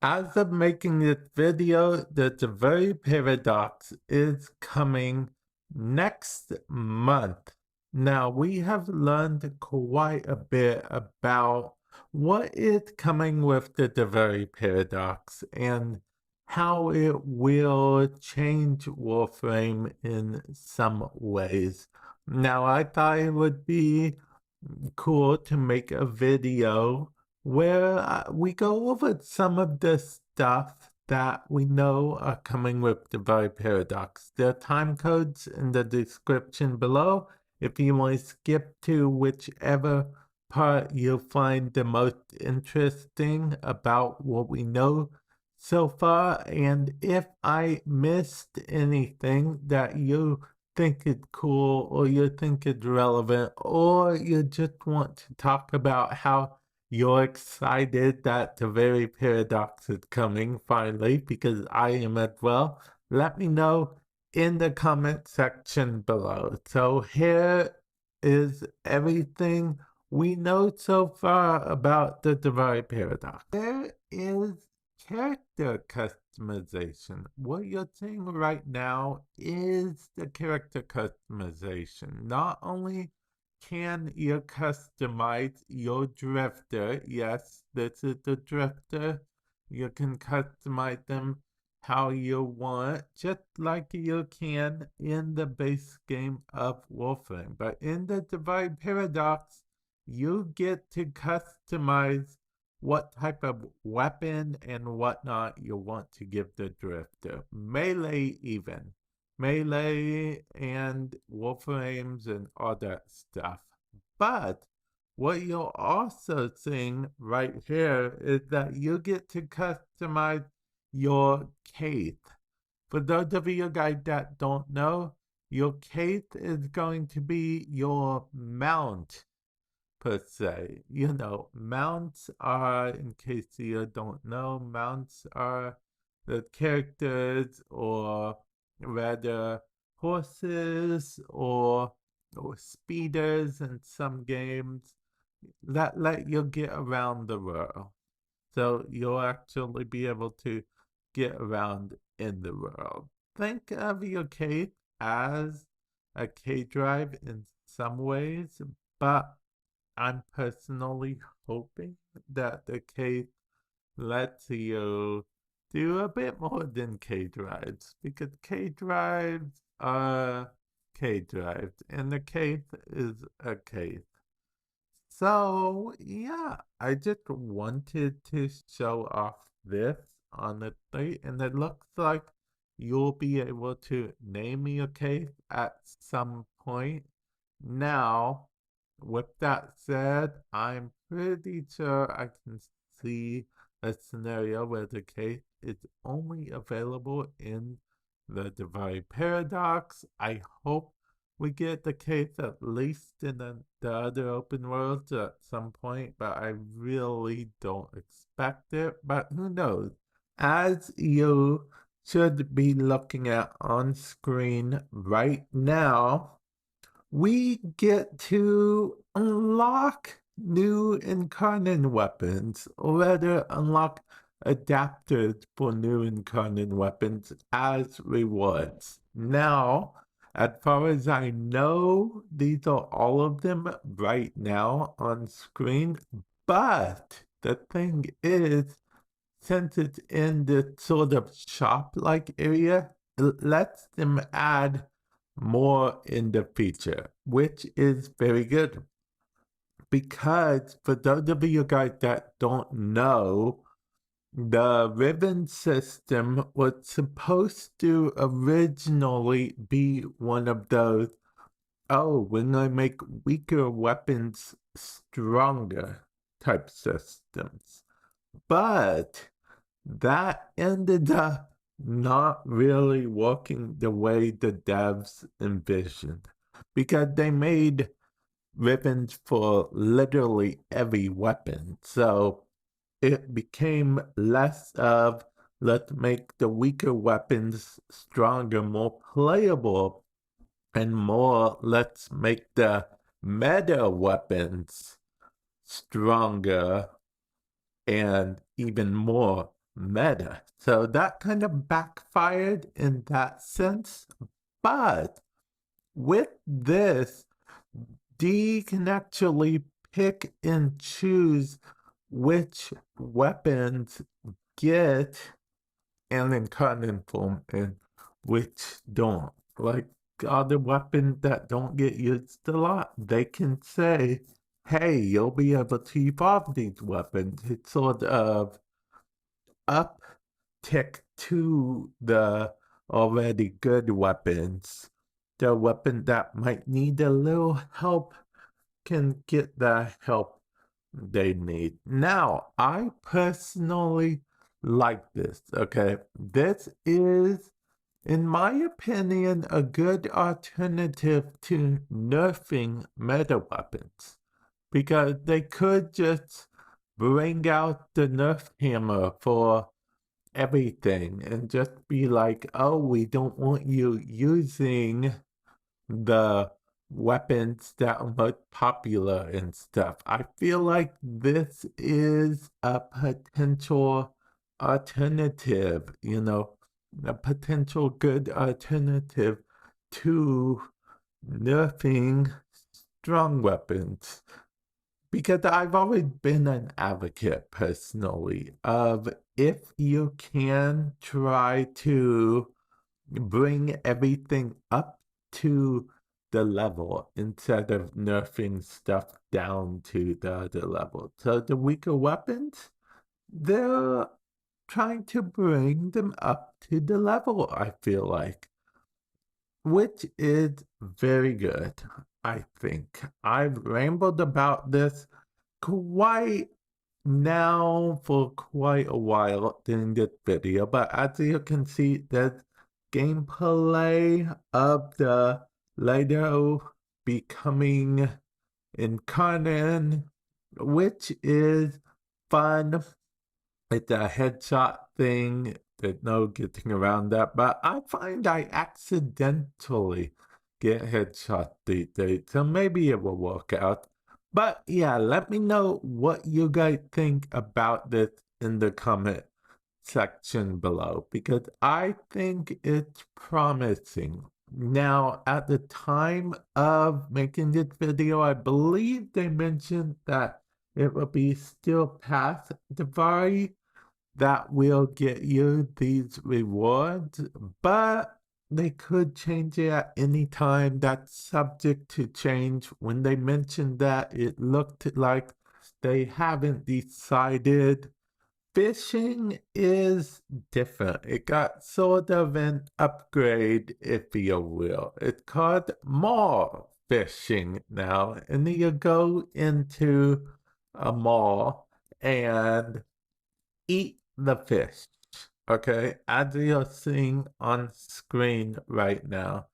As of making this video, the Duviri Paradox is coming next month. Now, we have learned quite a bit about what is coming with the Duviri Paradox and how it will change Warframe in some ways. Now, I thought it would be cool to make a video where we go over some of the stuff that we know are coming with the Duviri Paradox. There are time codes in the description below if you want to skip to whichever part you find the most interesting about what we know so far. And if I missed anything that you think it's cool or you think it's relevant or you just want to talk about how you're excited that the Duviri Paradox is coming finally, because I am as well, let me know in the comment section below. So here is everything we know so far about the Duviri Paradox. There is character customization. What you're seeing right now is the character customization. Not only can you customize your drifter, yes, this is the drifter, you can customize them how you want, just like you can in the base game of Warframe. But in the Duviri Paradox, you get to customize what type of weapon and whatnot you want to give the drifter. Melee even. Melee and Warframes and all that stuff. But what you're also seeing right here is that you get to customize your Kaithe. For those of you guys that don't know, your Kaithe is going to be your mount, per se. You know, mounts are, in case you don't know, mounts are the characters or rather horses or speeders in some games that let you get around the world. So you'll actually be able to get around in the world. Think of your Kaithe as a K drive in some ways, but I'm personally hoping that the Kaithe lets you do a bit more than K drives, because K drives are K drives and the Kaithe is a Kaithe. So yeah, I just wanted to show off this honestly, and it looks like you'll be able to name your Kaithe at some point. Now, with that said, I'm pretty sure I can see a scenario where the Kaithe is only available in the Duviri Paradox. I hope we get the Kaithe at least in the other open worlds at some point, but I really don't expect it. But who knows? As you should be looking at on screen right now, we get to unlock new Incarnon Weapons, or rather unlock adapters for new Incarnon Weapons as rewards. Now, as far as I know, these are all of them right now on screen, but the thing is, since it's in this sort of shop-like area, it lets them add more in the feature, which is very good. Because for those of you guys that don't know, the ribbon system was supposed to originally be one of those, oh, we're gonna make weaker weapons stronger type systems. But that ended up not really working the way the devs envisioned, because they made ribbons for literally every weapon. So it became less of let's make the weaker weapons stronger, more playable, and more let's make the meta weapons stronger and even more meta. So that kind of backfired in that sense. But with this, D can actually pick and choose which weapons get an incarnate form and which don't. Like other weapons that don't get used a lot, they can say, hey, you'll be able to evolve these weapons. It's sort of uptick to the already good weapons. The weapon that might need a little help can get the help they need. Now, I personally like this, okay? This is, in my opinion, a good alternative to nerfing meta weapons. Because they could just bring out the nerf hammer for everything and just be like, oh, we don't want you using the weapons that are most popular and stuff. I feel like this is a potential alternative, a potential good alternative to nerfing strong weapons. Because I've always been an advocate personally of if you can try to bring everything up to the level instead of nerfing stuff down to the other level. So the weaker weapons, they're trying to bring them up to the level, I feel like, which is very good, I think. I've rambled about this quite now for quite a while during this video, but as you can see, there's gameplay of the later becoming Incarnon, which is fun. It's a headshot thing. There's no getting around that, but I find I accidentally get headshot these days, so maybe it will work out. But yeah, let me know what you guys think about this in the comment section below, because I think it's promising. Now, at the time of making this video, I believe they mentioned that it will be still past Duviri that will get you these rewards, but they could change it at any time. That's subject to change. When they mentioned that, it looked like they haven't decided. Fishing is different. It got sort of an upgrade, if you will. It's called Maw Fishing now, and then you go into a mall and eat the fish. Okay, as you're seeing on screen right now,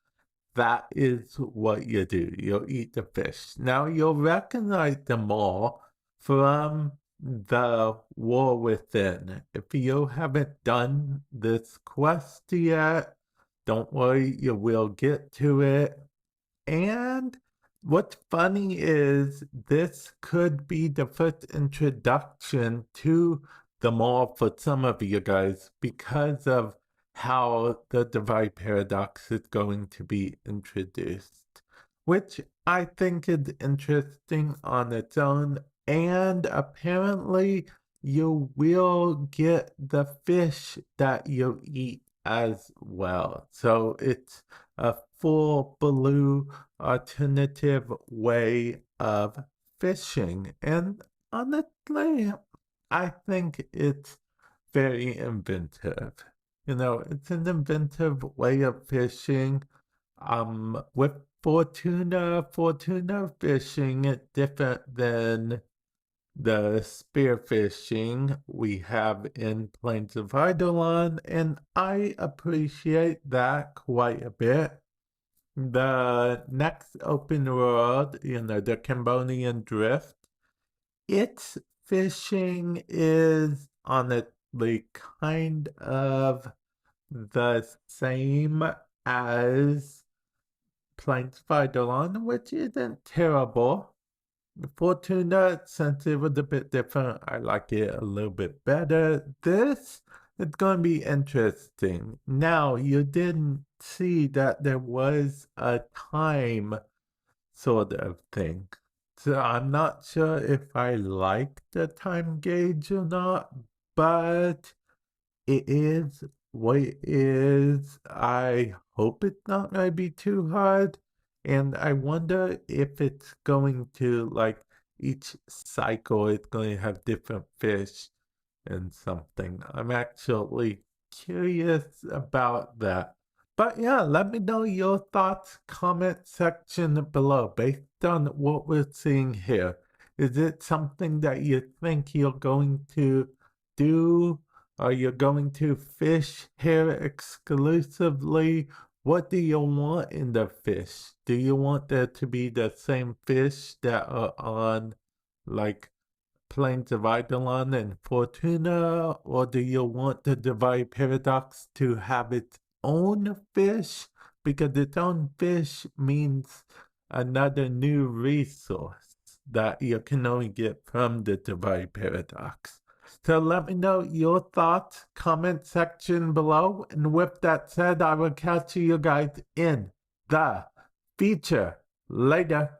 that is what you do. You'll eat the fish. Now you'll recognize them all from the War Within. If you haven't done this quest yet, don't worry, you will get to it. And what's funny is this could be the first introduction to the mall for some of you guys because of how the Duviri Paradox is going to be introduced, which I think is interesting on its own. And apparently you will get the fish that you eat as well. So it's a full blue alternative way of fishing. And honestly, I think it's very inventive. It's an inventive way of fishing. With Fortuna fishing is different than the spearfishing we have in Plains of Eidolon, and I appreciate that quite a bit. The next open world, the Cambodian Drift, its fishing is honestly kind of the same as Plains of Eidolon, which isn't terrible. Fortuna, since it was a bit different, I like it a little bit better. This is going to be interesting. Now, you didn't see that there was a time sort of thing. So I'm not sure if I like the time gauge or not, but it is what it is. I hope it's not going to be too hard. And I wonder if it's going to, like, each cycle it's going to have different fish and something. I'm actually curious about that. But yeah, let me know your thoughts, comment section below based on what we're seeing here. Is it something that you think you're going to do? Are you going to fish here exclusively? What do you want in the fish? Do you want there to be the same fish that are on, like, Plains of Eidolon and Fortuna, or do you want the Duviri Paradox to have its own fish? Because its own fish means another new resource that you can only get from the Duviri Paradox. So let me know your thoughts, comment section below, and with that said, I will catch you guys in the future. Later.